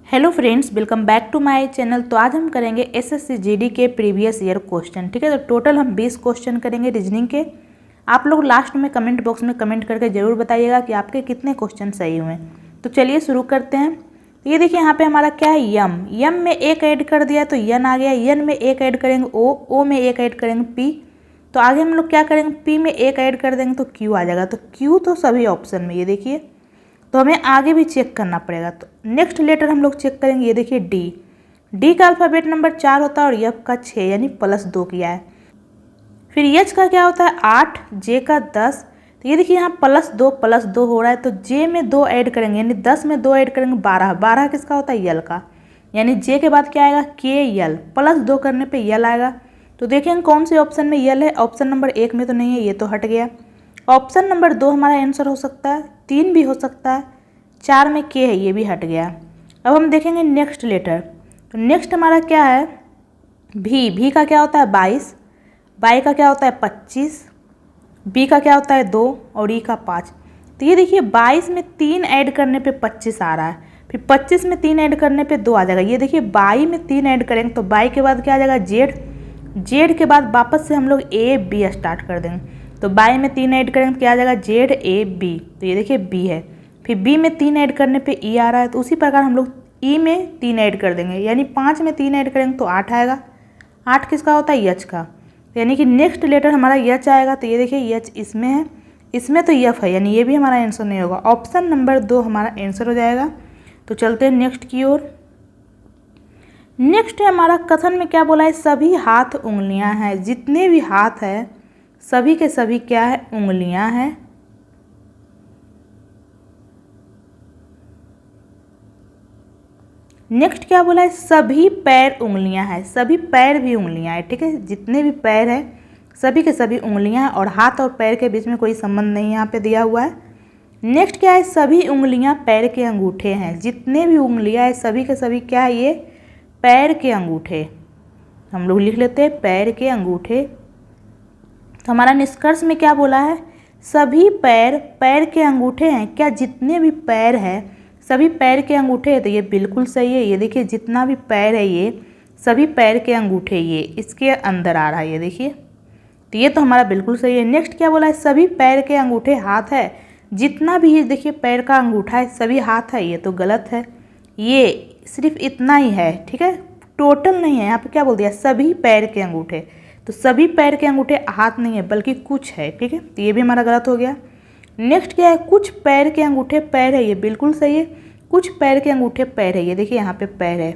Hello friends, welcome back to my channel. तो आज हम करेंगे एसएससी जीडी के प्रीवियस ईयर क्वेश्चन। ठीक है, तो टोटल हम 20 क्वेश्चन करेंगे रीजनिंग के। आप लोग लास्ट में कमेंट बॉक्स में कमेंट करके ज़रूर बताइएगा कि आपके कितने क्वेश्चन सही हुए। तो चलिए शुरू करते हैं। तो ये देखिए यहाँ पे हमारा क्या है, यम में एक ऐड कर दिया तो यन आ गया। यन में एक ऐड करेंगे ओ में एक ऐड करेंगे पी। तो आगे हम लोग क्या करेंगे, पी में एक ऐड कर देंगे तो क्यू आ जाएगा। तो क्यू तो सभी ऑप्शन में, ये देखिए। तो हमें आगे भी चेक करना पड़ेगा। तो नेक्स्ट लेटर हम लोग चेक करेंगे। ये देखिए डी का अल्फ़ाबेट नंबर 4 होता है और एफ का 6 यानी +2 किया है। फिर एच का क्या होता है 8, जे का 10। तो ये देखिए यहाँ +2 हो रहा है। तो जे में 2 ऐड करेंगे यानी 10 में 2 ऐड करेंगे 12 किसका होता है, यल का। यानी जे के बाद क्या आएगा, के यल। +2 करने पे यल आएगा। तो देखेंगे कौन से ऑप्शन में यल है। ऑप्शन नंबर 1 में तो नहीं है, ये तो हट गया। ऑप्शन नंबर 2 हमारा आंसर हो सकता है, 3 भी हो सकता है, 4 में के है, ये भी हट गया। अब हम देखेंगे नेक्स्ट लेटर। तो नेक्स्ट हमारा क्या है, भी का क्या होता है 22, बाई का क्या होता है 25, बी का क्या होता है 2 और ई का 5। तो ये देखिए 22 में 3 ऐड करने पे 25 आ रहा है। फिर 25 में 3 ऐड करने पे 2 आ जाएगा। ये देखिए 22 में 3 ऐड करेंगे तो 22 के बाद क्या आ जाएगा जेड। जेड के बाद वापस से हम लोग ए बी स्टार्ट कर देंगे। तो 22 में 3 ऐड करेंगे तो क्या आ जाएगा जेड ए बी। तो ये देखिए बी है। फिर बी में 3 ऐड करने पे ई आ रहा है। तो उसी प्रकार हम लोग ई में 3 ऐड कर देंगे यानी 5 में 3 ऐड करेंगे तो 8 आएगा। 8 किसका होता है, यच का। तो यानी कि नेक्स्ट लेटर हमारा यच आएगा। तो ये देखिए यच इसमें है, इसमें तो यफ है यानी ये भी हमारा आंसर नहीं होगा। ऑप्शन नंबर 2 हमारा आंसर हो जाएगा। तो चलते हैं नेक्स्ट की ओर। नेक्स्ट है हमारा कथन में क्या बोला है, सभी हाथ उंगलियां हैं। जितने भी हाथ है सभी के सभी क्या है, उंगलियां हैं। नेक्स्ट क्या बोला है, सभी पैर उंगलियां हैं। सभी पैर भी उंगलियां हैं। ठीक है, जितने भी पैर हैं सभी के सभी उंगलियां हैं और हाथ और पैर के बीच में कोई संबंध नहीं यहाँ पे दिया हुआ है। नेक्स्ट क्या है, सभी उंगलियां पैर के अंगूठे हैं। जितने भी उंगलियां हैं सभी के सभी क्या है, ये पैर के अंगूठे। हम लोग लिख लेते हैं पैर के अंगूठे। तो हमारा निष्कर्ष में क्या बोला है, सभी पैर पैर के अंगूठे हैं। क्या जितने भी पैर हैं सभी पैर के अंगूठे हैं, तो ये बिल्कुल सही है। ये देखिए जितना भी पैर है ये सभी पैर के अंगूठे ये इसके अंदर आ रहा है, ये देखिए। तो ये तो हमारा बिल्कुल सही है। नेक्स्ट क्या बोला है, सभी पैर के अंगूठे हाथ है। जितना भी ये देखिए पैर का अंगूठा है सभी हाथ है, ये तो गलत है। ये सिर्फ इतना ही है, ठीक है, टोटल नहीं है। यहाँ पे क्या बोल दिया, सभी पैर के अंगूठे। तो सभी पैर के अंगूठे हाथ नहीं है बल्कि कुछ है। ठीक है, तो ये भी हमारा गलत हो गया। नेक्स्ट क्या है, कुछ पैर के अंगूठे पैर है, ये बिल्कुल सही है। कुछ पैर के अंगूठे पैर है, ये देखिए यहाँ पे पैर है।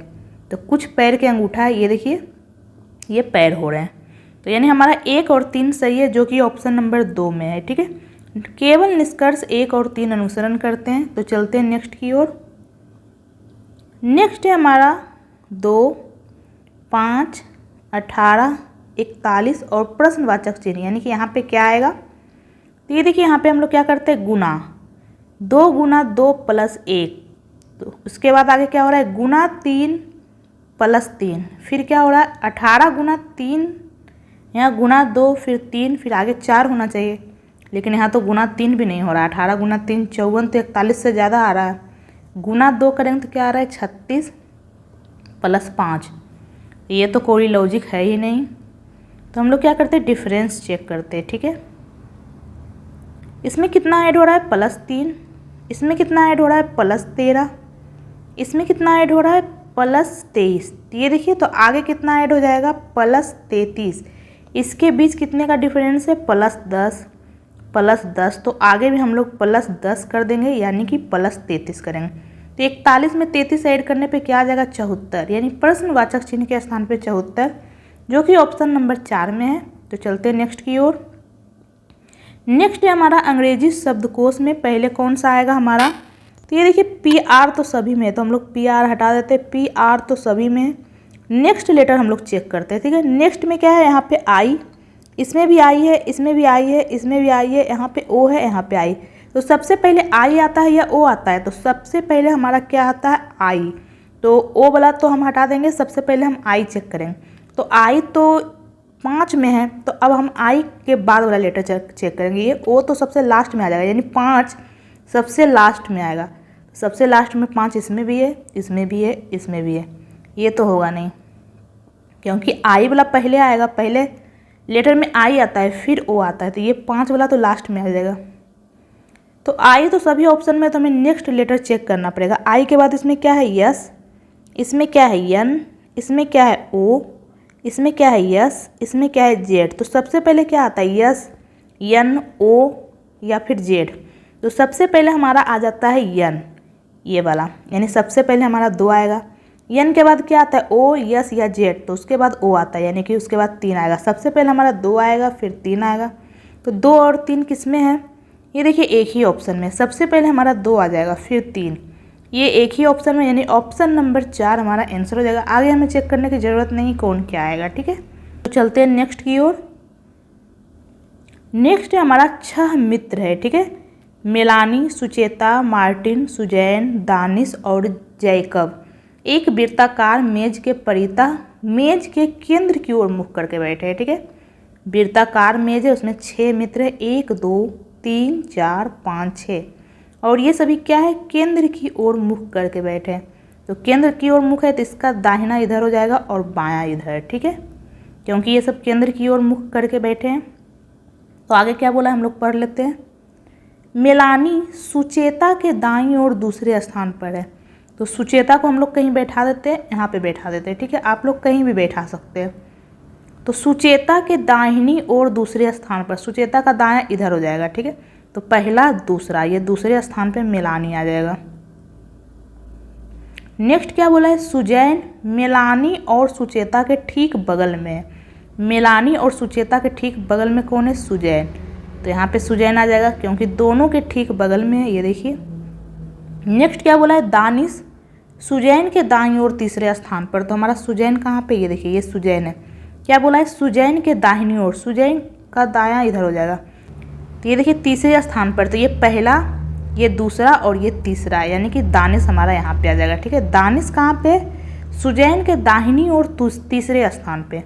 तो कुछ पैर के अंगूठा है, ये देखिए ये पैर हो रहे हैं। तो यानी हमारा 1 और 3 सही है, जो कि ऑप्शन नंबर 2 में है। ठीक है, केवल निष्कर्ष 1 और 3 अनुसरण करते हैं। तो चलते हैं नेक्स्ट की ओर। नेक्स्ट है हमारा 2, 5, 18, 41 और प्रश्नवाचक चिन्ह, यानी कि यहाँ पे क्या आएगा। तो ये देखिए यहाँ पे हम लोग क्या करते हैं, गुना 2 गुना 2 + 1। तो उसके बाद आगे क्या हो रहा है, गुना 3 + 3। फिर क्या हो रहा है 18 गुना 3, यहाँ गुना 2 फिर 3 फिर आगे 4 होना चाहिए, लेकिन यहाँ तो गुना 3 भी नहीं हो रहा है। 18 गुना 3 54, तो 41 से ज़्यादा आ रहा है। गुना 2 करेंगे तो क्या आ रहा है 36 + 5। ये तो कोई लॉजिक है ही नहीं। तो हम लोग क्या करते हैं, डिफरेंस चेक करते हैं। ठीक है, इसमें कितना ऐड हो रहा है +3, इसमें कितना ऐड हो रहा है +13, इसमें कितना ऐड हो रहा है +23। ये देखिए तो आगे कितना ऐड हो जाएगा +33। इसके बीच कितने का डिफरेंस है +10। तो आगे भी हम लोग +10 कर देंगे यानी कि +33 करेंगे। तो 41 में 33 ऐड करने पे क्या आ जाएगा 74, यानी प्रश्नवाचक चिन्ह के स्थान पे 74, जो कि ऑप्शन नंबर 4 में है। तो चलते हैं नेक्स्ट की ओर। नेक्स्ट है हमारा अंग्रेजी शब्दकोश में पहले कौन सा आएगा हमारा। तो ये देखिए PR तो सभी में है, तो हम लोग PR हटा देते हैं। PR तो सभी में है। नेक्स्ट लेटर हम लोग चेक करते हैं। ठीक है, नेक्स्ट में क्या है, यहाँ पे आई, इसमें भी आई है, इसमें भी आई है, इसमें भी आई है, यहाँ पे O है, यहाँ पे आई। तो सबसे पहले आई आता है या O आता है, तो सबसे पहले हमारा क्या आता है आई। तो O वाला तो हम हटा देंगे, सबसे पहले हम आई चेक करेंगे। तो आई तो 5 में है, तो अब हम आई के बाद वाला लेटर चेक करेंगे। ये O तो सबसे लास्ट में आ जाएगा, यानी 5 सबसे लास्ट में आएगा। सबसे लास्ट में 5 इसमें भी है, इसमें भी है, इसमें भी है। ये तो होगा नहीं, क्योंकि आई वाला पहले आएगा, पहले लेटर में आई आता है फिर ओ आता है, तो ये 5 वाला तो लास्ट में आ जाएगा। तो आई तो सभी ऑप्शन में, तो हमें नेक्स्ट लेटर चेक करना पड़ेगा। आई के बाद इसमें क्या है, यस, इसमें क्या है यन, इसमें क्या है ओ, इसमें क्या है यस, इसमें क्या है जेड। तो सबसे पहले क्या आता है, यस, यन, ओ या फिर जेड। तो सबसे पहले हमारा आ जाता है यन, ये वाला, यानी सबसे पहले हमारा 2 आएगा। यन के बाद क्या आता है, ओ, यस या जेड, तो उसके बाद ओ आता है, यानी कि उसके बाद 3 आएगा। सबसे पहले हमारा 2 आएगा, फिर 3 आएगा। तो 2 और 3 किस में है, ये देखिए एक ही ऑप्शन में। सबसे पहले हमारा 2 आ जाएगा, फिर 3, ये एक ही ऑप्शन में, यानी ऑप्शन नंबर 4 हमारा आंसर हो जाएगा। आगे हमें चेक करने की ज़रूरत नहीं कौन क्या आएगा, ठीक है। तो चलते हैं नेक्स्ट की ओर। नेक्स्ट हमारा 6 मित्र है, ठीक है। Melanie, Sucheta, Martin, Suzanne, Danish और जैकब एक वृत्ताकार मेज के परिता मेज के केंद्र की ओर मुख करके बैठे हैं, ठीक है। वृत्ताकार मेज है, उसमें 6 मित्र है, 1 2 3 4 5 6, और ये सभी क्या है, केंद्र की ओर मुख करके बैठे हैं। तो केंद्र की ओर मुख है, तो इसका दाहिना इधर हो जाएगा और बायां इधर, ठीक है, क्योंकि ये सब केंद्र की ओर मुख करके बैठे हैं। तो आगे क्या बोला हम लोग पढ़ लेते हैं। मेलानी सुचेता के दाईं ओर दूसरे स्थान पर है। तो सुचेता को हम लोग कहीं बैठा देते हैं, यहाँ पे बैठा देते हैं, ठीक है। आप लोग कहीं भी बैठा सकते हैं। तो सुचेता के दाहिनी ओर दूसरे स्थान पर, सुचेता का दायां इधर हो जाएगा, ठीक है। तो पहला दूसरा, ये दूसरे स्थान पे मेलानी आ जाएगा। नेक्स्ट क्या बोला है, सुजैन मेलानी और सुचेता के ठीक बगल में है। मेलानी और सुचेता के ठीक बगल में कौन है, सुजैन। तो यहाँ पे सुजैन आ जाएगा, क्योंकि दोनों के ठीक बगल में है, ये देखिए। नेक्स्ट क्या बोला है, दानिश सुजैन के दाईं ओर तीसरे स्थान पर। तो हमारा सुजैन कहाँ पे, ये देखिए ये सुजैन है। क्या बोला है, सुजैन के दाहिनी ओर, सुजैन का दायां इधर हो जाएगा। तो ये देखिए तीसरे स्थान पर, तो ये पहला, ये दूसरा और ये तीसरा, यानी कि दानिश हमारा यहाँ पे आ जाएगा, ठीक है। दानिश कहाँ पे, सुजैन के दाहिनी ओर तीसरे स्थान पे।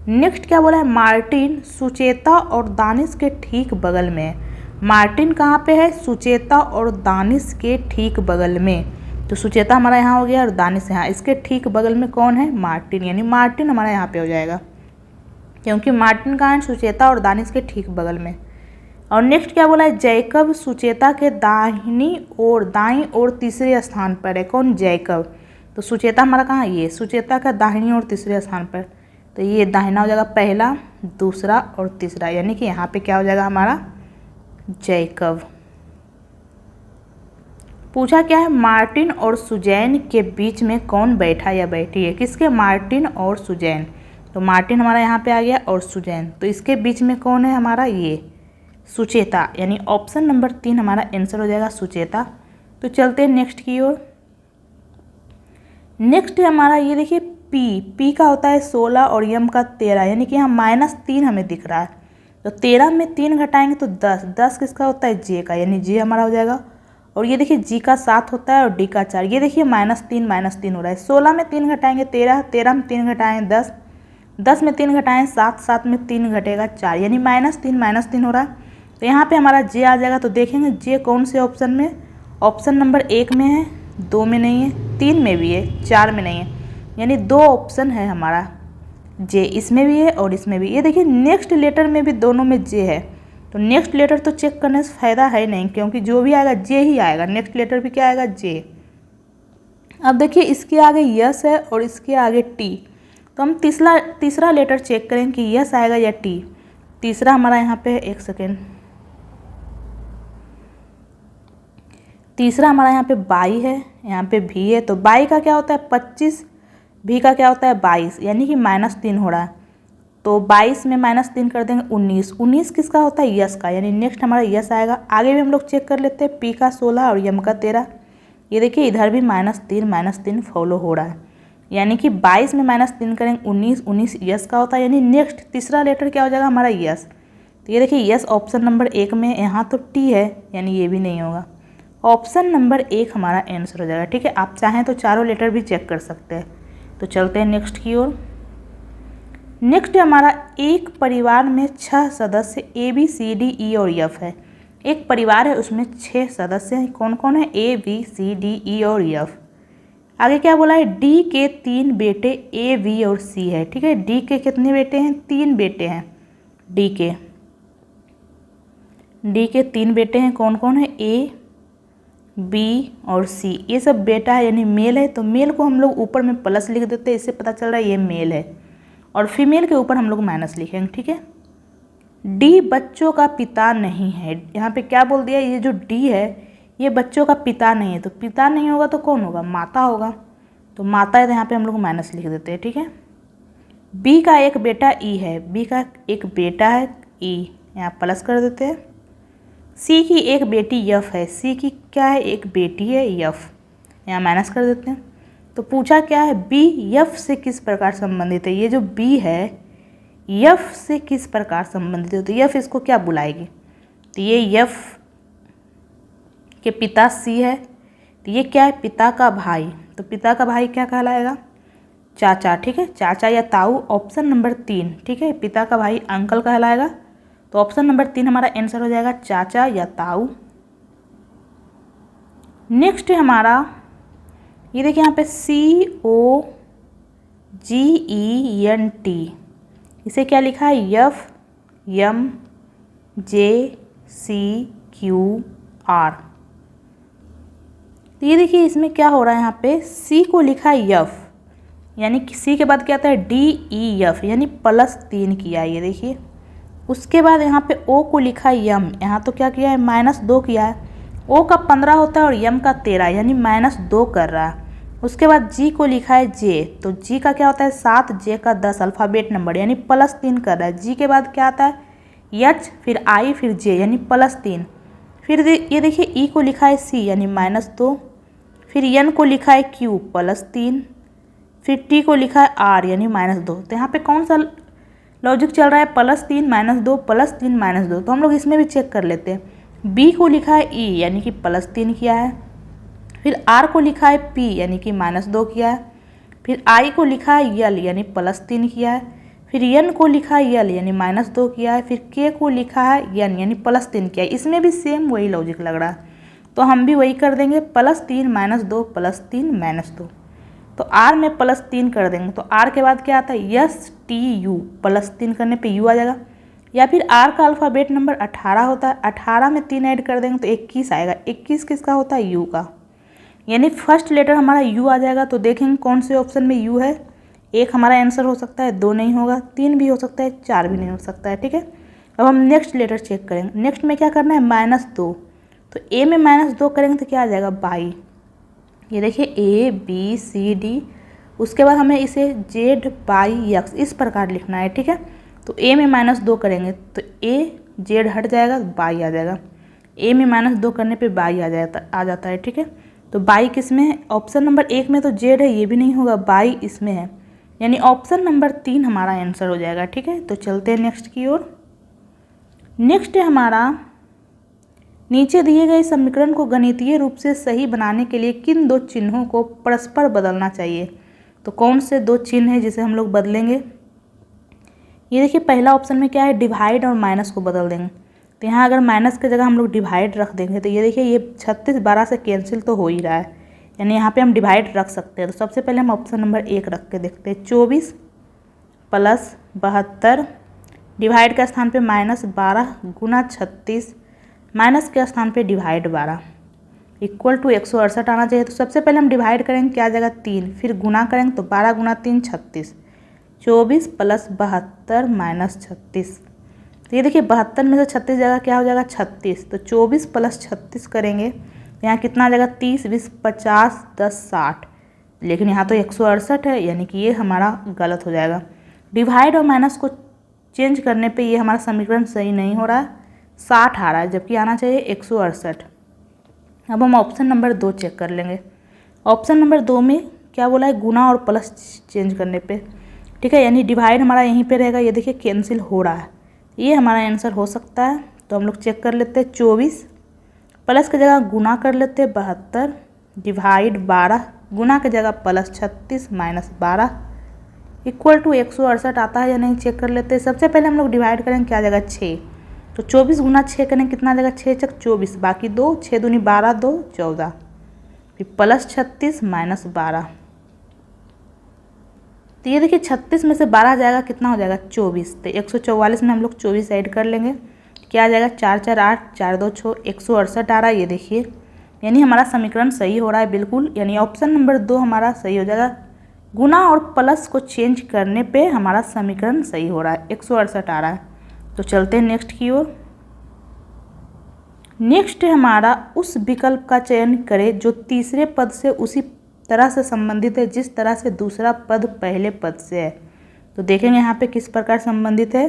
नेक्स्ट क्या बोला है, मार्टिन सुचेता और दानिश के ठीक बगल में। मार्टिन कहाँ पे है, सुचेता और दानिश के ठीक बगल में। तो सुचेता हमारा यहाँ हो गया और दानिश यहाँ, इसके ठीक बगल में कौन है, मार्टिन, यानी मार्टिन हमारा यहाँ पे हो जाएगा, क्योंकि मार्टिन कहाँ है, सुचेता और दानिश के ठीक बगल में। और नेक्स्ट क्या बोला है, जैकब सुचेता के दाहिनी ओर दाईं ओर तीसरे स्थान पर है। कौन, जैकब। तो सुचेता हमारा कहाँ, ये सुचेता का दाहिनी ओर तीसरे स्थान पर। तो ये दाहिना हो जाएगा, पहला, दूसरा और तीसरा, यानी कि यहाँ पे क्या हो जाएगा हमारा, जैकब। पूछा क्या है, मार्टिन और सुजैन के बीच में कौन बैठा या बैठी है। किसके, मार्टिन और सुजैन। तो मार्टिन हमारा यहाँ पे आ गया और सुजैन, तो इसके बीच में कौन है हमारा, ये सुचेता, यानी ऑप्शन नंबर 3 हमारा आंसर हो जाएगा, सुचेता। तो चलते हैं नेक्स्ट की ओर। नेक्स्ट है हमारा, ये देखिए पी का होता है 16 और यम का 13, यानी कि यहाँ -3 हमें दिख रहा है। तो 13 में 3 घटाएंगे तो 10 किसका होता है, जे का, यानी जे हमारा हो जाएगा। और ये देखिए जी का 7 होता है और डी का 4, ये देखिए -3 हो रहा है। 16 में 3 घटाएंगे 13, 13 में 3 घटाएं 10, 10 में 3 घटाएं 7, 7 में 3 घटेगा 4, यानी -3 हो रहा है। तो यहाँ पे हमारा जे आ जाएगा। तो देखेंगे जे कौन से ऑप्शन में, ऑप्शन नंबर 1 में है, 2 में नहीं है, 3 में भी है, 4 में नहीं है, यानी 2 ऑप्शन है हमारा जे, इसमें भी है और इसमें भी। ये देखिए नेक्स्ट लेटर में भी दोनों में जे है। तो नेक्स्ट लेटर तो चेक करने से फ़ायदा है नहीं, क्योंकि जो भी आएगा जे ही आएगा। नेक्स्ट लेटर भी क्या आएगा, जे। अब देखिए इसके आगे यस है और इसके आगे टी। तो हम तीसरा लेटर चेक करें कि यस आएगा या टी। तीसरा हमारा यहाँ पे, एक सेकेंड, तीसरा हमारा यहाँ पे बाई है, यहाँ पे भी है। तो बाई का क्या होता है 25, भी का क्या होता है 22, यानी कि -3 हो रहा है। तो 22 में -3 कर देंगे 19, 19 किसका होता है, यस का, यानी नेक्स्ट हमारा यस आएगा। आगे भी हम लोग चेक कर लेते हैं, पी का 16 और यम का 13। ये देखिए इधर भी -3 फॉलो हो रहा है, यानी कि 22 में -3 करेंगे 19, 19 यस का होता है, यानी नेक्स्ट तीसरा लेटर क्या हो जाएगा हमारा, यस। तो ये देखिए यस ऑप्शन नंबर 1 में, यहाँ तो टी है, यानी ये भी नहीं होगा। ऑप्शन नंबर 1 हमारा आंसर हो जाएगा, ठीक है। आप चाहें तो चारों लेटर भी चेक कर सकते हैं। तो चलते हैं नेक्स्ट की ओर। नेक्स्ट हमारा, एक परिवार में 6 सदस्य A B C D E और F है। एक परिवार है, उसमें 6 सदस्य हैं। कौन कौन है? A B C D E और F। आगे क्या बोला है? D के 3 बेटे A B और C है। ठीक है, D के कितने बेटे हैं? 3 बेटे हैं D के 3 बेटे हैं। कौन कौन है? A B और C। ये सब बेटा है यानी मेल है, तो मेल को हम लोग ऊपर में प्लस लिख देते हैं, इससे पता चल रहा है ये मेल है, और फीमेल के ऊपर हम लोग माइनस लिखेंगे। ठीक है, डी बच्चों का पिता नहीं है। यहाँ पे क्या बोल दिया? ये जो डी है ये बच्चों का पिता नहीं है, तो पिता नहीं होगा तो कौन होगा? माता होगा, तो माता है, तो यहाँ पे हम लोग माइनस लिख देते हैं। ठीक है, बी का एक बेटा ई है, बी का एक बेटा है ई, यहाँ प्लस कर देते हैं। सी की एक बेटी यफ है, सी की क्या है? एक बेटी है यफ, यहाँ माइनस कर देते हैं। तो पूछा क्या है? बी यफ से किस प्रकार संबंधित है? ये जो बी है यफ से किस प्रकार संबंधित है? तो यफ इसको क्या बुलाएगी? तो ये यफ के पिता सी है, तो ये क्या है? पिता का भाई, तो पिता का भाई क्या कहलाएगा? चाचा। ठीक है, चाचा या ताऊ, ऑप्शन नंबर 3। ठीक है, पिता का भाई अंकल कहलाएगा, तो ऑप्शन नंबर 3 हमारा आंसर हो जाएगा, चाचा या ताऊ। नेक्स्ट है हमारा, ये देखिए यहाँ पे COGENT, इसे क्या लिखा है? FMJCQR। तो ये देखिए इसमें क्या हो रहा है? यहाँ पे सी को लिखा है यफ, यानी कि सी के बाद क्या आता है? DEF, यानी +3 किया है, ये देखिए। उसके बाद यहाँ पे ओ को लिखा है यम, यहाँ तो क्या किया है? -2 किया है। ओ का 15 होता है और यम का 13, यानी -2 कर रहा है। उसके बाद जी को लिखा है जे, तो जी का क्या होता है? 7, जे का 10, अल्फ़ाबेट नंबर, यानी +3 कर रहा है। जी के बाद क्या आता है? एच, फिर आई, फिर जे, यानी +3। फिर ये देखिए ई को लिखा है सी, यानी -2। फिर एन को लिखा है क्यू, +3। फिर टी को लिखा है आर, यानी -2। तो यहाँ पे कौन सा लॉजिक चल रहा है? +3 -2 +3 -2। तो हम लोग इसमें भी चेक कर लेते हैं। बी को लिखा है ई, यानी कि +3 किया है। फिर आर को लिखा है पी, यानी कि -2 किया है। फिर आई को लिखा है यल, यानी +3 किया है। फिर एन को लिखा है यल, यानी -2 किया है। फिर के को लिखा है एन, यानी +3 किया है। इसमें भी सेम वही लॉजिक लग रहा है, तो हम भी वही कर देंगे, +3 -2 +3 -2। तो आर में +3 कर देंगे, तो आर के बाद क्या आता है? STU, +3 करने पे यू आ जाएगा। या फिर आर का अल्फ़ाबेट नंबर 18 होता है, 18 में 3 ऐड कर देंगे तो 21 आएगा। 21 किसका होता है? यू का, यानी फर्स्ट लेटर हमारा यू आ जाएगा। तो देखेंगे कौन से ऑप्शन में यू है। एक हमारा आंसर हो सकता है, 2 नहीं होगा, 3 भी हो सकता है, 4 भी नहीं हो सकता है। ठीक है, अब हम नेक्स्ट लेटर चेक करेंगे। नेक्स्ट में क्या करना है? -2, तो ए में -2 करेंगे तो क्या आ जाएगा? 22। ये देखिए ABCD, उसके बाद हमें इसे Z/X इस प्रकार लिखना है। ठीक है, तो ए में -2 करेंगे तो Z हट जाएगा, 22 आ जाएगा। ए में -2 करने पे 22 आ जाता है। ठीक है, तो 22 किस में है? ऑप्शन नंबर 1 में तो Z है, ये भी नहीं होगा, 22 इसमें है, यानी ऑप्शन नंबर 3 हमारा आंसर हो जाएगा। ठीक है, तो चलते हैं नेक्स्ट की ओर। नेक्स्ट है हमारा, नीचे दिए गए समीकरण को गणितीय रूप से सही बनाने के लिए किन 2 चिन्हों को परस्पर बदलना चाहिए? तो कौन से 2 चिन्ह हैं जिसे हम लोग बदलेंगे? ये देखिए पहला ऑप्शन में क्या है? डिवाइड और माइनस को बदल देंगे। तो यहाँ अगर माइनस की जगह हम लोग डिवाइड रख देंगे तो ये देखिए ये 36 12 से कैंसिल तो हो ही रहा है, यानी यहाँ पे हम डिवाइड रख सकते हैं। तो सबसे पहले हम ऑप्शन नंबर 1 रख के देखते हैं। 24 + 72, डिवाइड के स्थान पे -12 गुना 36, माइनस के स्थान पे डिवाइड 12 इक्वल टू 168 आना चाहिए। तो सबसे पहले हम डिवाइड करेंगे, क्या आ जाएगा? 3, फिर गुना करेंगे तो 12 गुना 3 36, 24 + 72 - 36। तो ये देखिए 72 में से 36 जगह क्या हो जाएगा? 36। तो 24 + 36 करेंगे तो यहाँ कितना आ जाएगा? 30 20 50 10 60, लेकिन यहाँ तो 168 है, यानी कि ये हमारा गलत हो जाएगा। डिवाइड और माइनस को चेंज करने पे ये हमारा समीकरण सही नहीं हो रहा है, 60 आ रहा है, जबकि आना चाहिए 168। अब हम ऑप्शन नंबर 2 चेक कर लेंगे। ऑप्शन नंबर 2 में क्या बोला है? गुना और प्लस चेंज करने पे। ठीक है, यानी डिवाइड हमारा यहीं पे रहेगा, ये देखिए कैंसिल हो रहा है, ये हमारा आंसर हो सकता है। तो हम लोग चेक कर लेते हैं। 24 प्लस की जगह गुना कर लेते हैं 72, डिवाइड 12, गुना की जगह +36 - 12 इक्वल टू 168 आता है या नहीं चेक कर लेते हैं। सबसे पहले हम लोग डिवाइड करेंगे, क्या आ जाएगा? 6, तो 24 गुना 6 करें कितना आ जाएगा, 6 छक 24, बाकी 2, 6 दूनी 12, 2 14, फिर प्लस 36 माइनस 12। तो ये देखिए 36 में से 12 जाएगा कितना हो जाएगा 24। तो 144 में हम लोग 24 ऐड कर लेंगे, क्या आ जाएगा 4 4 8, 4 2 6, 168 आ रहा है। ये देखिए यानी हमारा समीकरण सही हो रहा है बिल्कुल, यानी ऑप्शन नंबर 2 हमारा सही हो जाएगा। गुना और प्लस को चेंज करने पे हमारा समीकरण सही हो रहा है, 168 आ रहा है। तो चलते हैं नेक्स्ट की ओर। नेक्स्ट है हमारा उस विकल्प का चयन करें जो तीसरे पद से उसी तरह से संबंधित है जिस तरह से दूसरा पद पहले पद से है। तो देखेंगे यहाँ पे किस प्रकार संबंधित है।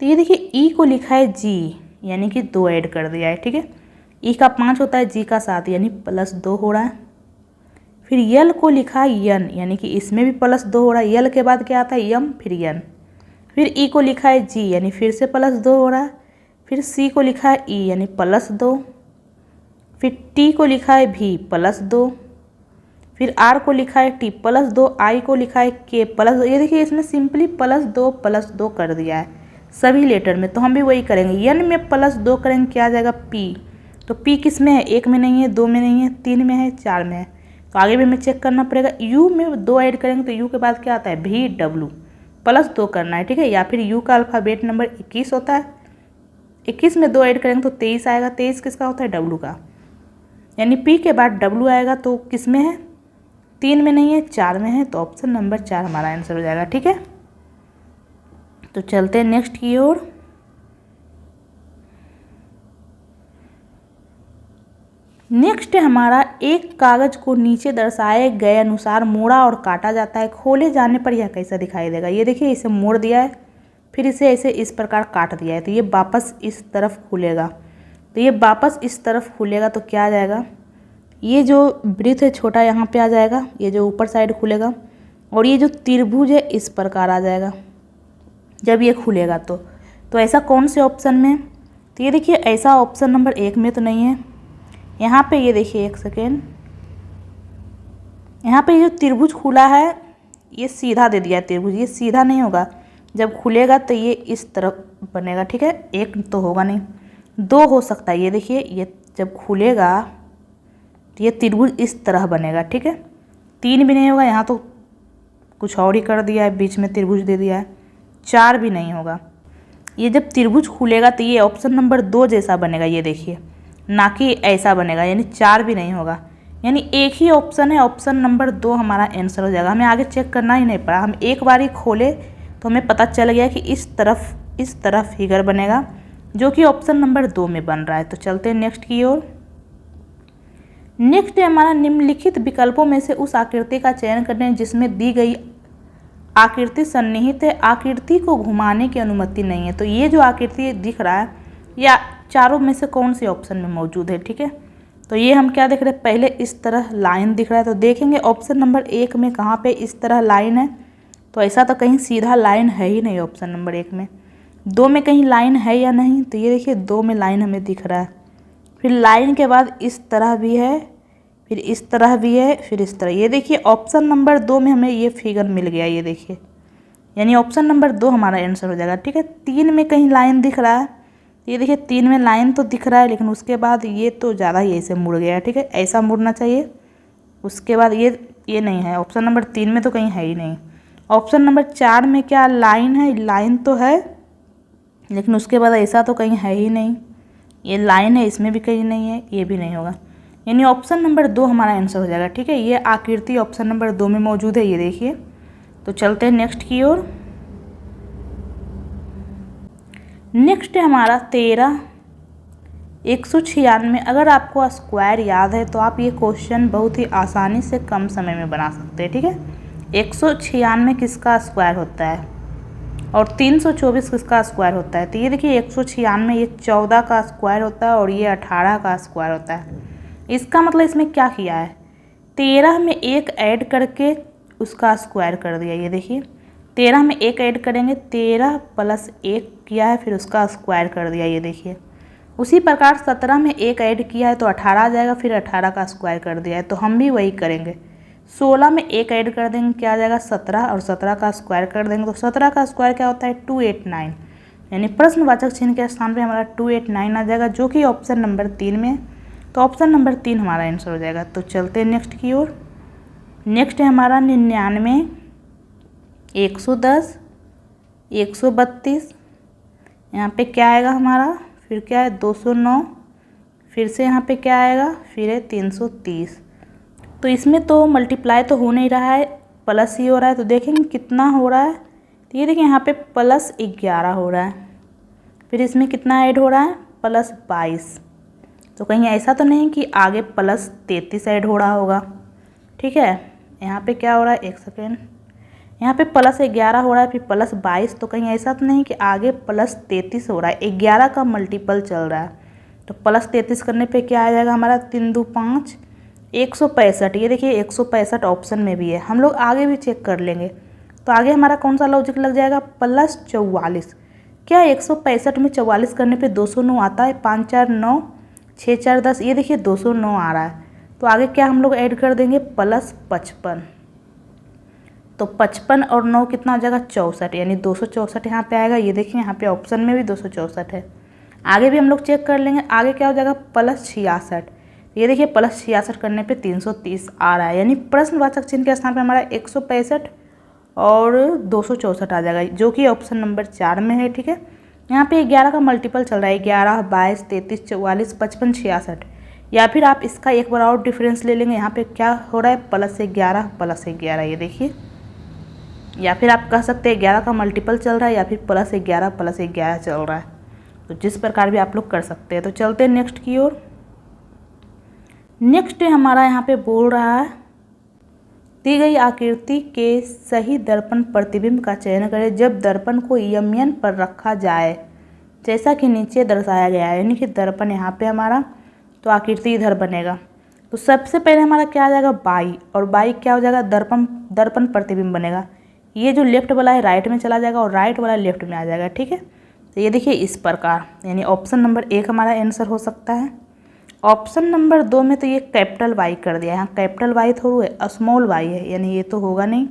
तो ये देखिए ई को लिखा है जी, यानी कि 2 ऐड कर दिया है, ठीक है। ई का 5 होता है, जी का 7, यानी प्लस 2 हो रहा है। फिर यल को लिखा है यन, यानी कि इसमें भी प्लस 2 हो रहा है। यल के बाद क्या आता है, यम, फिर यन। फिर ई को लिखा है जी, यानी फिर से प्लस 2 हो रहा है। फिर सी को लिखा है ई, यानी प्लस 2। फिर टी को लिखा है भी, प्लस 2। फिर आर को लिखा है टी, प्लस 2। आई को लिखा है के, प्लस 2। ये देखिए इसमें सिंपली प्लस 2 कर दिया है सभी लेटर में। तो हम भी वही करेंगे, यन में प्लस 2 करेंगे, क्या आ जाएगा पी। तो पी किस में है, 1 में नहीं है, 2 में नहीं है, 3 में है, 4 में है। तो आगे भी हमें चेक करना पड़ेगा। यू में 2 ऐड करेंगे तो यू के बाद क्या आता है, भी डब्लू, प्लस 2 करना है, ठीक है। या फिर यू का अल्फ़ाबेट नंबर 21 होता है, 21 में 2 ऐड करेंगे तो 23 आएगा। 23 किसका होता है, डब्लू का, यानी पी के बाद डब्लू आएगा। तो किस में है, 3 में नहीं है, 4 में है। तो ऑप्शन नंबर 4 हमारा आंसर हो जाएगा, ठीक है। तो चलते हैं नेक्स्ट की ओर। नेक्स्ट है हमारा एक कागज को नीचे दर्शाए गए अनुसार मोड़ा और काटा जाता है, खोले जाने पर यह कैसा दिखाई देगा। ये देखिए इसे मोड़ दिया है, फिर इसे ऐसे इस प्रकार काट दिया है, तो ये वापस इस तरफ खुलेगा। तो ये वापस इस तरफ खुलेगा तो क्या आ जाएगा, ये जो वृत्त है छोटा यहाँ पे आ जाएगा, ये जो ऊपर साइड खुलेगा, और ये जो त्रिभुज है इस प्रकार आ जाएगा जब ये खुलेगा। तो ऐसा कौन से ऑप्शन में, तो ये देखिए ऐसा ऑप्शन नंबर 1 में तो नहीं है। यहाँ पे ये देखिए, एक सेकेंड, यहाँ पे ये जो त्रिभुज खुला है ये सीधा दे दिया है त्रिभुज, ये सीधा नहीं होगा। जब खुलेगा तो ये इस तरफ बनेगा, ठीक है। 1 तो होगा नहीं, 2 हो सकता है। ये देखिए ये जब खुलेगा तो ये त्रिभुज इस तरह बनेगा, ठीक है। 3 भी नहीं होगा, यहाँ तो कुछ और ही कर दिया है, बीच में त्रिभुज दे दिया है। 4 भी नहीं होगा। ये जब त्रिभुज खुलेगा तो ये ऑप्शन नंबर 2 जैसा बनेगा, ये देखिए, ना कि ऐसा बनेगा, यानी 4 भी नहीं होगा। यानी एक ही ऑप्शन है, ऑप्शन नंबर 2 हमारा आंसर हो जाएगा। हमें आगे चेक करना ही नहीं पड़ा, हम एक बार ही खोले तो हमें पता चल गया कि इस तरफ फिगर बनेगा, जो कि ऑप्शन नंबर 2 में बन रहा है। तो चलते हैं नेक्स्ट की ओर। नेक्स्ट है हमारा निम्नलिखित विकल्पों में से उस आकृति का चयन करें जिसमें दी गई आकृति सन्निहित है, आकृति को घुमाने की अनुमति नहीं है। तो ये जो आकृति दिख रहा है या चारों में से कौन से ऑप्शन में मौजूद है, ठीक है। तो ये हम क्या देख रहे हैं, पहले इस तरह लाइन दिख रहा है, तो देखेंगे ऑप्शन नंबर 1 में कहाँ पे इस तरह लाइन है। तो ऐसा तो कहीं सीधा लाइन है ही नहीं ऑप्शन नंबर 1 में। 2 में कहीं लाइन है या नहीं, तो ये देखिए 2 में लाइन हमें दिख रहा है। फिर लाइन के बाद इस तरह भी है, फिर इस तरह भी है, फिर इस तरह। ये देखिए ऑप्शन नंबर 2 में हमें ये फिगर मिल गया, ये देखिए, यानी ऑप्शन नंबर 2 हमारा आंसर हो जाएगा, ठीक है। 3 में कहीं लाइन दिख रहा है, ये देखिए 3 में लाइन तो दिख रहा है, लेकिन उसके बाद ये तो ज़्यादा ही ऐसे मुड़ गया है, ठीक है, ऐसा मुड़ना चाहिए। उसके बाद ये नहीं है, ऑप्शन नंबर 3 में तो कहीं है ही नहीं। ऑप्शन नंबर 4 में क्या लाइन है, लाइन तो है, लेकिन उसके बाद ऐसा तो कहीं है ही नहीं। ये लाइन है, इसमें भी कहीं नहीं है, ये भी नहीं होगा, यानी ऑप्शन नंबर 2 हमारा आंसर हो जाएगा, ठीक है। ये आकृति ऑप्शन नंबर 2 में मौजूद है, ये देखिए। तो चलते हैं नेक्स्ट की ओर। नेक्स्ट है हमारा 13 196। अगर आपको स्क्वायर याद है तो आप ये क्वेश्चन बहुत ही आसानी से कम समय में बना सकते हैं, ठीक है। 196 किसका स्क्वायर होता है और 324 किसका स्क्वायर होता है। तो ये देखिए 196 ये 14 का स्क्वायर होता है और ये 18 का स्क्वायर होता है। इसका मतलब इसमें क्या किया है, 13 में 1 ऐड करके उसका स्क्वायर कर दिया। ये देखिए 13 में 1 ऐड करेंगे, 13 + 1 किया है, फिर उसका स्क्वायर कर दिया, ये देखिए। उसी प्रकार 17 में 1 ऐड किया है तो 18 आ जाएगा, फिर 18 का स्क्वायर कर दिया है, तो हम भी वही करेंगे। 16 में 1 ऐड कर देंगे, क्या आ जाएगा 17, और 17 का स्क्वायर कर देंगे, तो 17 का स्क्वायर क्या होता है 289। यानी प्रश्नवाचक चिन्ह के स्थान पे हमारा 289 आ जाएगा, जो कि ऑप्शन नंबर 3 में है। तो ऑप्शन नंबर 3 हमारा आंसर हो जाएगा। तो चलते हैं नेक्स्ट की ओर। नेक्स्ट है हमारा 99, 110, 132। यहाँ पे क्या आएगा हमारा, फिर क्या है 209, फिर से यहाँ पे क्या आएगा, फिर है 330। तो इसमें तो मल्टीप्लाई तो हो नहीं रहा है, प्लस ही हो रहा है। तो देखेंगे कितना हो रहा है। तो ये देखिए यहाँ पे +11 हो रहा है, फिर इसमें कितना ऐड हो रहा है, +22। तो कहीं ऐसा तो नहीं कि आगे +33 ऐड हो रहा होगा। ठीक है, यहाँ पे क्या हो रहा है, एक सेकेंड, यहाँ पे +11 हो रहा है, फिर +22। तो कहीं ऐसा तो नहीं कि आगे +33 हो रहा है, 11 का मल्टीपल चल रहा है। तो +33 करने पे क्या आ जाएगा हमारा, 3 2 5, 165। ये देखिए 165 ऑप्शन में भी है, हम लोग आगे भी चेक कर लेंगे। तो आगे हमारा कौन सा लॉजिक लग जाएगा, +44। क्या 165 में 44 करने पे 209 आता है, 5 4 9, 6 4 10। ये देखिए 209 आ रहा है। तो आगे क्या हम लोग ऐड कर देंगे, +55। तो 55 और 9 कितना हो जाएगा, 64, यानी 264 यहाँ पे आएगा। ये देखिए यहाँ पे ऑप्शन में भी 264 है। आगे भी हम लोग चेक कर लेंगे, आगे क्या हो जाएगा, +66। ये देखिए +66 करने पे 330 आ रहा है, यानी प्रश्नवाचक चिन्ह के स्थान पे हमारा 165 और 264 आ जाएगा, जो कि ऑप्शन नंबर 4 में है। ठीक है, यहाँ पे 11 का मल्टीपल चल रहा है, 11, 22, 33, 44, 55, 66। या फिर आप इसका एक बार और डिफरेंस ले लेंगे, यहाँ पे क्या हो रहा है, +11 +11। ये देखिए, या फिर आप कह सकते हैं 11 का मल्टीपल चल रहा है, या फिर +11 +11 चल रहा है। तो जिस प्रकार भी आप लोग कर सकते हैं। तो चलते हैं नेक्स्ट की ओर। नेक्स्ट हमारा यहाँ पे बोल रहा है, दी गई आकृति के सही दर्पण प्रतिबिंब का चयन करें जब दर्पण को यमयन पर रखा जाए, जैसा कि नीचे दर्शाया गया है। यानी कि दर्पण यहाँ पे हमारा, तो आकृति इधर बनेगा। तो सबसे पहले हमारा क्या आ जाएगा, बाई, और बाई क्या हो जाएगा, दर्पण प्रतिबिंब बनेगा। ये जो लेफ्ट वाला है राइट में चला जाएगा और राइट वाला लेफ्ट में आ जाएगा। ठीक है, तो ये देखिए इस प्रकार, यानी ऑप्शन नंबर 1 हमारा आंसर हो सकता है। ऑप्शन नंबर 2 में तो ये कैपिटल वाई कर दिया, यहाँ कैपिटल वाई थोड़ा है, स्मॉल वाई है, यानी ये तो होगा नहीं।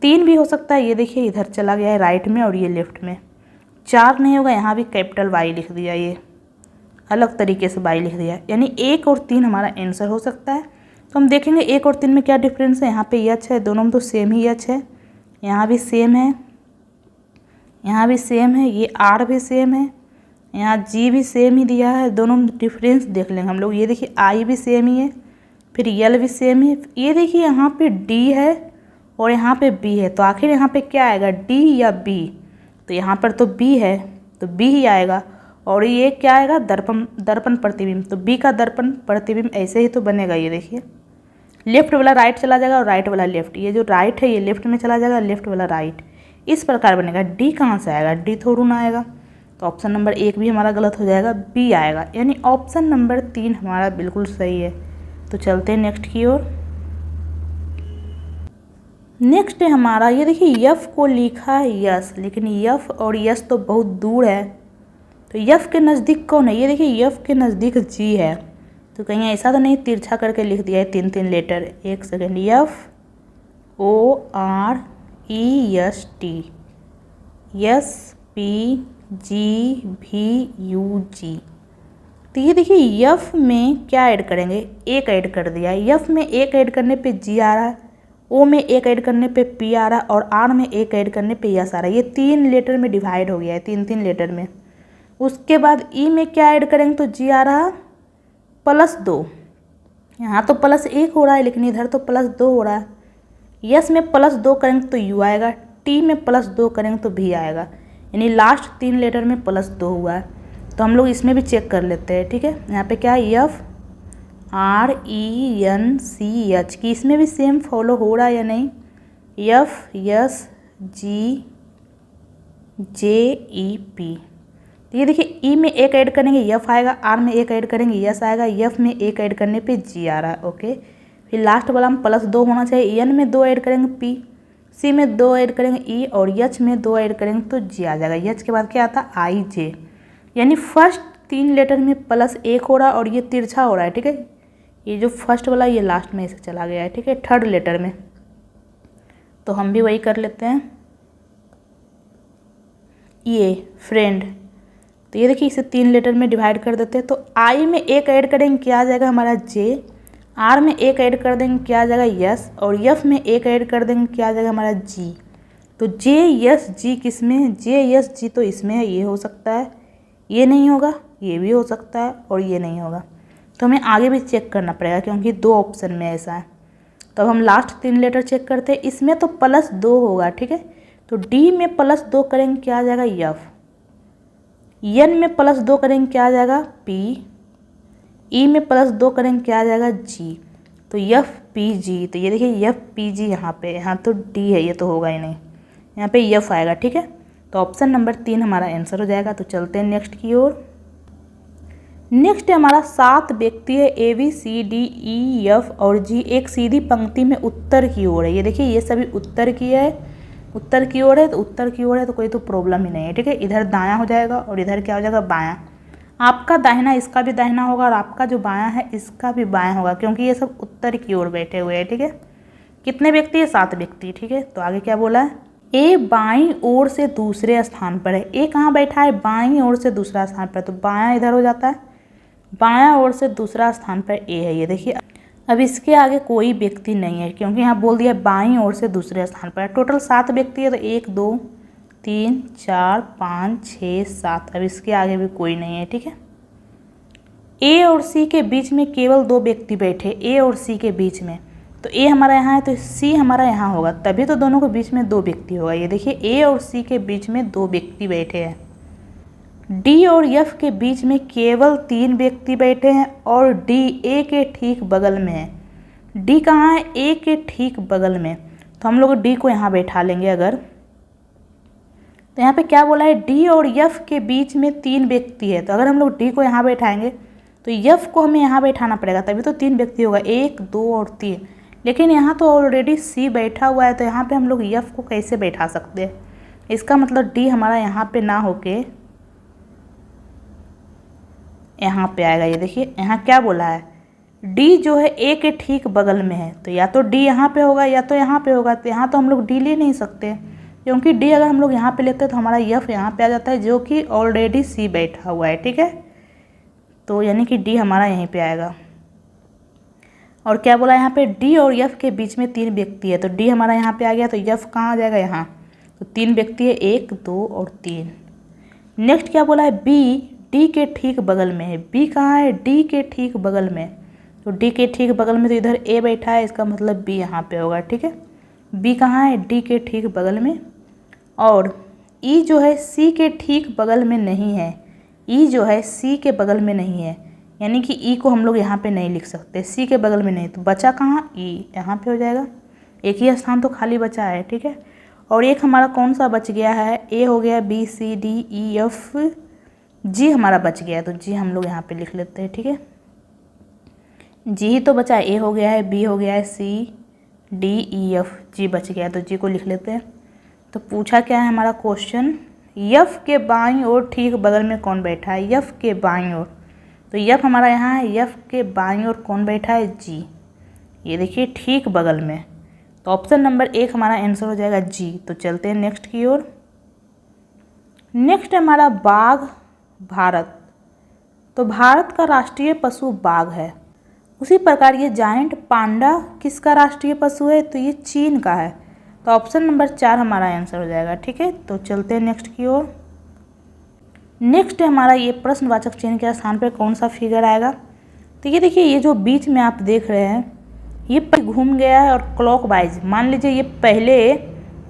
3 भी हो सकता है, ये देखिए इधर चला गया है राइट में और ये लेफ्ट में। 4 नहीं होगा, यहाँ भी कैपिटल वाई लिख दिया, ये अलग तरीके से वाई लिख दिया, यानी 1 और 3 हमारा आंसर हो सकता है। तो हम देखेंगे 1 और 3 में क्या डिफरेंस है। यहाँ पे एच है, दोनों में तो सेम ही एच है, यहाँ भी सेम है, यहाँ भी सेम है, ये आर भी सेम है, यहाँ जी भी सेम ही दिया है। दोनों में डिफरेंस देख लेंगे हम लोग। ये देखिए आई भी सेम ही है, फिर यल भी सेम है। ये देखिए यहाँ पे डी है और यहाँ पे बी है, तो आखिर यहाँ पे क्या आएगा, डी या बी। तो यहाँ पर तो बी है, तो बी ही आएगा। और ये क्या आएगा, दर्पण प्रतिबिंब, तो बी का दर्पण प्रतिबिंब ऐसे ही तो बनेगा। ये देखिए लेफ्ट वाला राइट चला जाएगा और राइट वाला लेफ्ट, ये जो राइट है ये लेफ्ट में चला जाएगा, लेफ्ट वाला राइट, इस प्रकार बनेगा। डी कहाँ से आएगा, डी थोड़ा ना आएगा। तो ऑप्शन नंबर 1 भी हमारा गलत हो जाएगा, बी आएगा, यानी ऑप्शन नंबर 3 हमारा बिल्कुल सही है। तो चलते हैं नेक्स्ट की ओर। नेक्स्ट है हमारा, ये देखिए यफ को लिखा है यस, लेकिन यफ और यस तो बहुत दूर है। तो यफ के नज़दीक कौन है, ये देखिए यफ के नज़दीक जी है। तो कहीं ऐसा तो नहीं तिरछा करके लिख दिया है 3 लेटर। एक second, F OREST, yes PGVUG। तो ये देखिए यफ में क्या ऐड करेंगे, 1 ऐड कर दिया। यफ में 1 ऐड करने पे जी आ रहा है, ओ में 1 ऐड करने पे पी आ रहा है, और आर में 1 ऐड करने पे यस आ रहा है। ये 3 लेटर में डिवाइड हो गया है, 3 लेटर में। उसके बाद ई में क्या ऐड करेंगे, तो जी आ रहा +2। यहाँ तो +1 हो रहा है, लेकिन इधर तो +2 हो रहा है। यस में +2 करेंगे तो यू आएगा, टी में +2 करेंगे तो भी आएगा, यानी लास्ट 3 लेटर में +2 हुआ है। तो हम लोग इसमें भी चेक कर लेते हैं। ठीक है, यहाँ पे क्या है, FRENCH, कि इसमें भी सेम फॉलो हो रहा है या नहीं। FSGJEP। तो ये देखिए ई में 1 ऐड करेंगे यफ आएगा, आर में 1 ऐड करेंगे यस आएगा, यफ में 1 ऐड करने पे जी आ रहा है। ओके, फिर लास्ट वाला में +2 होना चाहिए। एन में 2 ऐड करेंगे पी, सी में 2 ऐड करेंगे ई, और एच में 2 ऐड करेंगे तो जी आ जाएगा। एच के बाद क्या आता है, IJ, यानी फर्स्ट 3 लेटर में +1 हो रहा है और ये तिरछा हो रहा है। ठीक है, ये जो फर्स्ट वाला ये लास्ट में ऐसे चला गया है। ठीक है, 3rd लेटर में। तो हम भी वही कर लेते हैं। ये फ्रेंड, तो ये देखिए इसे 3 लेटर में डिवाइड कर देते हैं। तो आई में एक ऐड करेंगे क्या आ जाएगा हमारा जे, आर में एक ऐड कर देंगे क्या आ जाएगा यस, और एफ में एक ऐड कर देंगे क्या आ जाएगा हमारा जी। तो जे यस जी किस में है, जे यस जी तो इसमें है, ये हो सकता है, ये नहीं होगा, ये भी हो सकता है और ये नहीं होगा। तो हमें आगे भी चेक करना पड़ेगा क्योंकि 2 ऑप्शन में ऐसा है। तो अब हम लास्ट 3 लेटर चेक करते हैं। इसमें तो +2 होगा, ठीक है। तो डी में +2 करेंगे क्या आ जाएगा यफ, एन में +2 करेंगे क्या आ जाएगा पी, ई में +2 करेंगे क्या आ जाएगा जी। तो एफ पी जी, तो ये देखिए एफ पी जी यहाँ पे, यहाँ तो डी है, ये तो होगा ही नहीं, यहाँ पे एफ आएगा, ठीक है। तो ऑप्शन नंबर 3 हमारा आंसर हो जाएगा। तो चलते हैं नेक्स्ट की ओर। नेक्स्ट है हमारा 7 व्यक्ति है, A B C D E F और जी, एक सीधी पंक्ति में उत्तर की ओर है। ये देखिए ये सभी उत्तर की है, उत्तर की ओर है, तो उत्तर की ओर है तो कोई तो प्रॉब्लम ही नहीं है, ठीक है। इधर दायां हो जाएगा और इधर क्या हो जाएगा बायां। आपका दाहिना इसका भी दाहिना होगा और आपका जो बायां है इसका भी बायां होगा, क्योंकि ये सब उत्तर की ओर बैठे हुए हैं, ठीक है। कितने व्यक्ति है, 7 व्यक्ति, ठीक है। तो आगे क्या बोला है, ए बाईं ओर से दूसरे स्थान पर है। ए कहाँ बैठा है, बाईं ओर से दूसरा स्थान पर, तो बायां इधर हो जाता है, बायां ओर से दूसरा स्थान पर ए है। ये देखिए अब इसके आगे कोई व्यक्ति नहीं है क्योंकि यहाँ बोल दिया बाईं ओर से दूसरे स्थान पर। टोटल 7 व्यक्ति है, तो 1 2 3 4 5 6 7, अब इसके आगे भी कोई नहीं है, ठीक है। ए और सी के बीच में केवल 2 व्यक्ति बैठे, ए और सी के बीच में, तो ए हमारा यहाँ है तो सी हमारा यहाँ होगा, तभी तो दोनों के बीच में 2 व्यक्ति होगा। ये देखिए ए और सी के बीच में 2 व्यक्ति बैठे हैं। डी और एफ के बीच में केवल 3 व्यक्ति बैठे हैं और डी ए के ठीक बगल में है। डी कहाँ है, ए के ठीक बगल में, तो हम लोग डी को यहाँ बैठा लेंगे अगर। तो यहाँ पे क्या बोला है, डी और एफ के बीच में 3 व्यक्ति है, तो अगर हम लोग डी को यहाँ बैठाएंगे तो एफ को हमें यहाँ बैठाना पड़ेगा, तभी तो 3 व्यक्ति होगा, 1 2 और 3। लेकिन यहाँ तो ऑलरेडी सी बैठा हुआ है, तो यहाँ पे हम लोग एफ को कैसे बैठा सकते हैं। इसका मतलब डी हमारा यहाँ पे ना होके यहाँ पे आएगा। ये देखिए यहाँ क्या बोला है, डी जो है ए के ठीक बगल में है, तो या तो डी यहाँ पे होगा या तो यहाँ पे होगा। तो यहाँ तो हम लोग डी ले नहीं सकते, क्योंकि डी अगर हम लोग यहाँ पे लेते हैं तो हमारा एफ यहाँ पे आ जाता है, जो कि ऑलरेडी सी बैठा हुआ है, ठीक है। तो यानी कि डी हमारा यहीं पे आएगा। और क्या बोला यहाँ पे, डी और एफ के बीच में 3 व्यक्ति है, तो डी हमारा यहाँ पे आ गया, तो एफ कहाँ आ जाएगा यहाँ, तो 3 व्यक्ति है, 1 2 और 3। नेक्स्ट क्या बोला है, बी डी के ठीक बगल में है। बी कहाँ है, डी के ठीक बगल में, तो डी के ठीक बगल में तो इधर ए बैठा है, इसका मतलब बी यहाँ पे होगा, ठीक है। बी कहाँ है, डी के ठीक बगल में। और ई जो है सी के ठीक बगल में नहीं है, ई जो है सी के बगल में नहीं है, यानी कि ई को हम लोग यहाँ पे नहीं लिख सकते, सी के बगल में नहीं, तो बचा कहाँ, ई यहाँ पे हो जाएगा। एक ही स्थान तो खाली बचा है, ठीक है। और एक हमारा कौन सा बच गया है, ए हो गया, B C D E F G हमारा बच गया है, तो जी हम लोग यहाँ पे लिख लेते हैं, ठीक है। जी ही तो बचा है, ए हो गया है, बी हो गया है, सी डी ई एफ, जी बच गया है, तो जी को लिख लेते हैं। तो पूछा क्या है हमारा क्वेश्चन, एफ के बाईं ओर ठीक बगल में कौन बैठा है, एफ के बाईं ओर, तो एफ हमारा यहाँ है, एफ के बाईं ओर कौन बैठा है, जी। ये देखिए ठीक बगल में, तो ऑप्शन नंबर 1 हमारा आंसर हो जाएगा जी। तो चलते हैं नेक्स्ट की ओर। नेक्स्ट है हमारा बाघ भारत, तो भारत का राष्ट्रीय पशु बाघ है। उसी प्रकार ये जायंट पांडा किसका राष्ट्रीय पशु है, तो ये चीन का है। तो ऑप्शन नंबर 4 हमारा आंसर हो जाएगा, ठीक है। तो चलते हैं नेक्स्ट की ओर। नेक्स्ट है हमारा ये प्रश्नवाचक चिन्ह के स्थान पर कौन सा फिगर आएगा। तो ये देखिए ये जो बीच में आप देख रहे हैं ये घूम गया है और क्लॉकवाइज, मान लीजिए ये पहले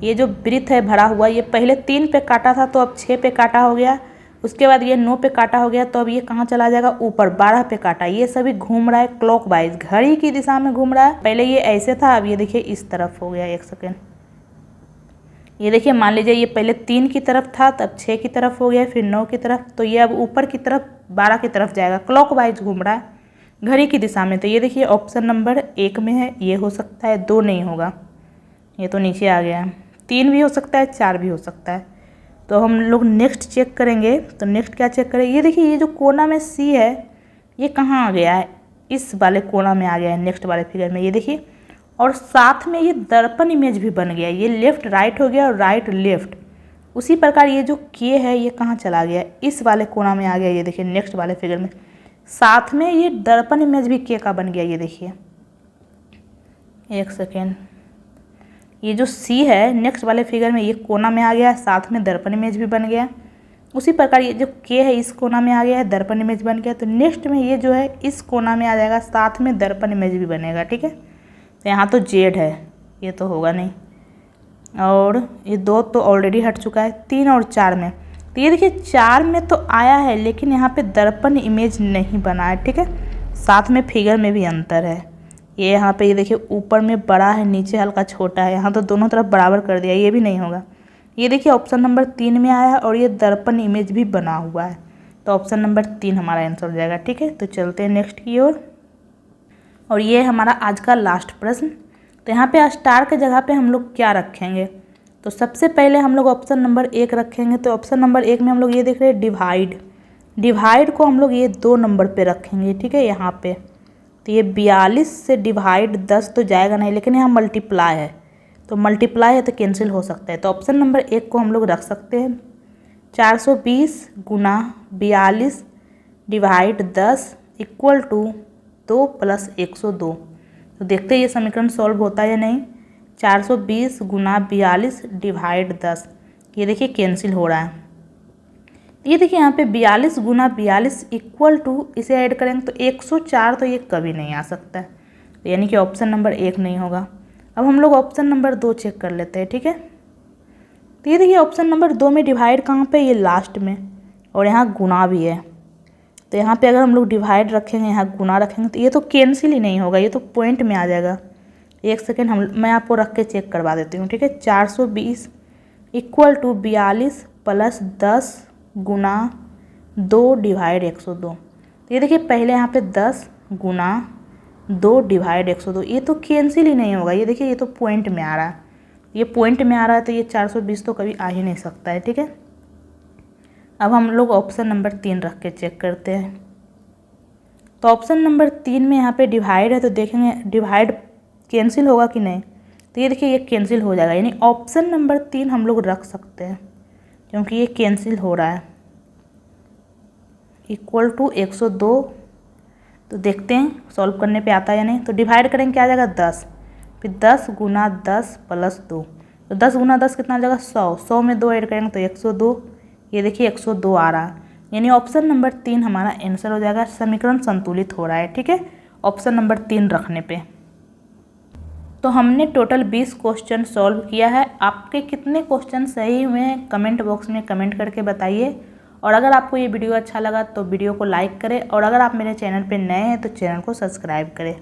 ये जो वृत्त है भरा हुआ ये पहले 3 पे काटा था, तो अब 6 पे काटा हो गया, उसके बाद ये 9 पे काटा हो गया, तो अब ये कहाँ चला जाएगा, ऊपर 12 पे काटा। ये सभी घूम रहा है क्लॉकवाइज, घड़ी की दिशा में घूम रहा है। पहले ये ऐसे था, अब ये देखिए इस तरफ हो गया। एक सेकेंड, ये देखिए मान लीजिए ये पहले 3 की तरफ था, तब 6 की तरफ हो गया, फिर 9 की तरफ, तो ये अब ऊपर की तरफ 12 की तरफ जाएगा, क्लॉकवाइज घूम रहा है घड़ी की दिशा में। तो ये देखिए ऑप्शन नंबर 1 में है, ये हो सकता है, 2 नहीं होगा, ये तो नीचे आ गया, 3 भी हो सकता है, 4 भी हो सकता है। तो हम लोग नेक्स्ट चेक करेंगे। तो नेक्स्ट क्या चेक करेंगे, ये देखिए ये जो कोना में सी है ये कहाँ आ गया है, इस वाले कोना में आ गया है नेक्स्ट वाले फिगर में, ये देखिए। और साथ में ये दर्पण इमेज भी बन गया, ये लेफ्ट राइट हो गया और राइट लेफ्ट, उसी प्रकार ये जो के है ये कहाँ चला गया, इस वाले कोना में आ गया। ये देखिए नेक्स्ट वाले फिगर में साथ में ये दर्पण इमेज भी के का बन गया। ये देखिए एक सेकेंड, ये जो सी है नेक्स्ट वाले फिगर में ये कोना में आ गया, साथ में दर्पण इमेज भी बन गया। उसी प्रकार ये जो के है इस कोना में आ गया है, दर्पण इमेज बन गया। तो नेक्स्ट में ये जो है इस कोना में आ जाएगा, साथ में दर्पण इमेज भी बनेगा। ठीक है, तो यहाँ तो जेड है, ये तो होगा नहीं, और ये 2 तो ऑलरेडी हट चुका है। 3 और 4 में, तो ये देखिए 4 में तो आया है लेकिन यहाँ पे दर्पण इमेज नहीं बना है। ठीक है, साथ में फिगर में भी अंतर है। ये यहाँ पे ये देखिए ऊपर में बड़ा है, नीचे हल्का छोटा है। यहाँ तो दोनों तरफ बराबर कर दिया, ये भी नहीं होगा। ये देखिए ऑप्शन नंबर 3 में आया है और ये दर्पण इमेज भी बना हुआ है, तो ऑप्शन नंबर 3 हमारा आंसर हो जाएगा। ठीक है, तो चलते हैं नेक्स्ट की ओर। और ये हमारा आज का लास्ट प्रश्न। तो यहाँ पे स्टार के जगह पे हम लोग क्या रखेंगे, तो सबसे पहले हम लोग ऑप्शन नंबर 1 रखेंगे। तो ऑप्शन नंबर 1 में हम लोग ये देख रहे हैं डिवाइड, डिवाइड को हम लोग ये 2 नंबर पे रखेंगे। ठीक है, यहाँ पे तो ये 42 से डिवाइड 10 तो जाएगा नहीं, लेकिन यहाँ मल्टीप्लाई है, तो मल्टीप्लाई है तो कैंसिल हो सकता है। तो ऑप्शन नंबर 1 को हम लोग रख सकते हैं 420 गुना 42 डिवाइड 10 इक्वल टू 2 + 102। तो देखते हैं ये समीकरण सॉल्व होता है या नहीं। 420 गुना 42 डिवाइड 10, ये देखिए कैंसिल हो रहा है। ये देखिए यहाँ पे 42 गुना 42 इक्वल टू, इसे ऐड करेंगे तो 104, तो ये कभी नहीं आ सकता है, तो यानी कि ऑप्शन नंबर 1 नहीं होगा। अब हम लोग ऑप्शन नंबर 2 चेक कर लेते हैं। ठीक है, तो ये देखिए ऑप्शन नंबर 2 में डिवाइड कहाँ पे, ये लास्ट में, और यहाँ गुना भी है। तो यहाँ पे अगर हम लोग डिवाइड रखेंगे, यहाँ गुना रखेंगे, तो ये तो कैंसिल ही नहीं होगा, ये तो पॉइंट में आ जाएगा। एक सेकेंड मैं आपको रख के चेक करवा देती हूँ। ठीक है, 420 इक्वल टू 42 + 10 गुना 2 डिवाइड 102। तो ये देखिए पहले यहाँ पे 10 गुना 2 डिवाइड 102, ये तो कैंसिल ही नहीं होगा। ये देखिए ये तो पॉइंट में आ रहा है, ये पॉइंट में आ रहा है, तो ये 420 तो कभी आ ही नहीं सकता है। ठीक है, अब हम लोग ऑप्शन नंबर 3 रख के चेक करते हैं। तो ऑप्शन नंबर 3 में यहाँ पे डिवाइड है, तो देखेंगे डिवाइड कैंसिल होगा कि नहीं। तो ये देखिए ये कैंसिल हो जाएगा, यानी ऑप्शन नंबर 3 हम लोग रख सकते हैं क्योंकि ये कैंसिल हो रहा है। इक्वल टू 102, तो देखते हैं सॉल्व करने पे आता है या नहीं। तो डिवाइड करेंगे क्या आ जाएगा 10, फिर 10 गुना 10 + 2, तो 10 गुना 10 कितना आ जाएगा 100, 100 में 2 ऐड करेंगे तो 102। ये देखिए 102 आ रहा है, यानी ऑप्शन नंबर 3 हमारा आंसर हो जाएगा। समीकरण संतुलित हो रहा है। ठीक है, ऑप्शन नंबर 3 रखने पे। तो हमने टोटल 20 क्वेश्चन सॉल्व किया है। आपके कितने क्वेश्चन सही हुए हैं कमेंट बॉक्स में कमेंट करके बताइए। और अगर आपको ये वीडियो अच्छा लगा तो वीडियो को लाइक करें, और अगर आप मेरे चैनल पे नए हैं तो चैनल को सब्सक्राइब करें।